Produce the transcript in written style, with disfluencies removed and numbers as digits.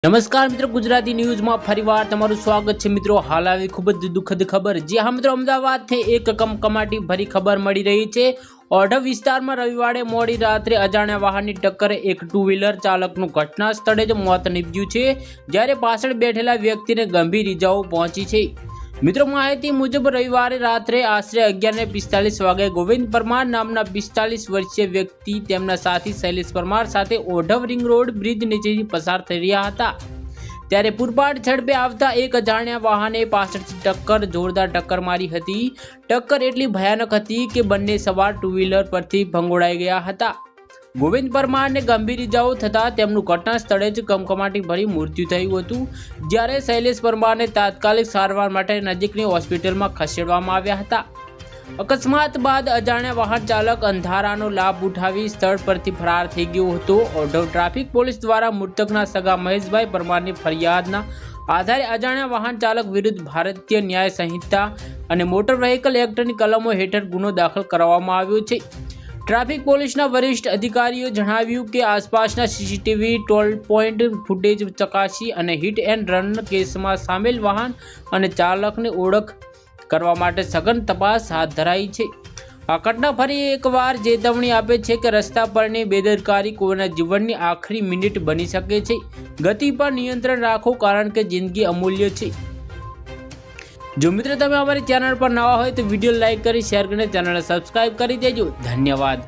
નમસ્કાર મિત્રો, ગુજરાતી ન્યૂઝમાં ફરીવાર તમારું સ્વાગત છે મિત્રો। હાલ આવી ખૂબ જ દુઃખદ ખબર। જી હા મિત્રો, અમદાવાદથી એક કમકમાટી ભરી ખબર મળી રહી છે। ઓઢવ વિસ્તારમાં રવિવારે મોડી રાત્રે અજાણ્યા વાહનની ટક્કરે એક ટુ વ્હીલર ચાલકનું ઘટના સ્થળે જ મોત નીપજ્યું છે, જ્યારે પાછળ બેઠેલા વ્યક્તિને ગંભીર ઇજાઓ પહોંચી છે। મિત્રો, માહિતી મુજબ રવિવારે રાત્રે આશરે 11:45 વાગે ગોવિંદ પરમાર નામના 45 વર્ષીય વ્યક્તિ તેમના સાથી શૈલેષ પરમાર સાથે ઓઢવ રિંગ રોડ બ્રિજ નીચેથી પસાર થઈ રહ્યા હતા, ત્યારે પૂરપાટ ઝડપે આવતા એક અજાણ્યા વાહને પાછળથી જોરદાર ટક્કર મારી હતી। ટક્કર એટલી ભયાનક હતી કે બંને સવાર ટુ વ્હીલર પરથી ભંગોળાઈ ગયા હતા। ગોવિંદ પરમારને ગંભીર ઇજાઓ થતાં તેમનું ઘટના સ્થળે જ કમકમાટી ભરી મૃત્યુ થયું હતું, જ્યારે શૈલેષ પરમારને તાત્કાલિક સારવાર માટે નજીકની હોસ્પિટલમાં ખસેડવામાં આવ્યા હતા। અકસ્માત બાદ અજાણ્યા વાહન ચાલક અંધારાનો લાભ ઉઠાવી સ્થળ પરથી ફરાર થઈ ગયો હતો। ઓઢવ ટ્રાફિક પોલીસ દ્વારા મૃતકના સગા મહેશભાઈ પરમારની ફરિયાદના આધારે અજાણ્યા વાહન ચાલક વિરુદ્ધ ભારતીય ન્યાય સંહિતા અને મોટર વ્હીકલ એક્ટની કલમો હેઠળ ગુનો દાખલ કરવામાં આવ્યો છે। ટ્રાફિક પોલીસના વરિષ્ઠ અધિકારીઓએ જણાવ્યું કે આસપાસના સીસીટીવી ટોલ પોઈન્ટ ફૂટેજ ચકાસી અને હિટ એન્ડ રન કેસમાં સામેલ વાહન અને ચાલકની ઓળખ કરવા માટે સઘન તપાસ હાથ ધરાઈ છે। આ ઘટના ફરી એકવાર ચેતવણી આપે છે કે રસ્તા પરની બેદરકારી કોઈના જીવનની આખરી મિનિટ બની શકે છે। ગતિ પર નિયંત્રણ રાખો, કારણ કે જિંદગી અમૂલ્ય છે। જો મિત્રો તમે અમારી ચેનલ પર નવા હોય તો વિડીયો લાઈક કરી, શેર કરીને ચેનલને સબસ્ક્રાઇબ કરી દેજો। ધન્યવાદ।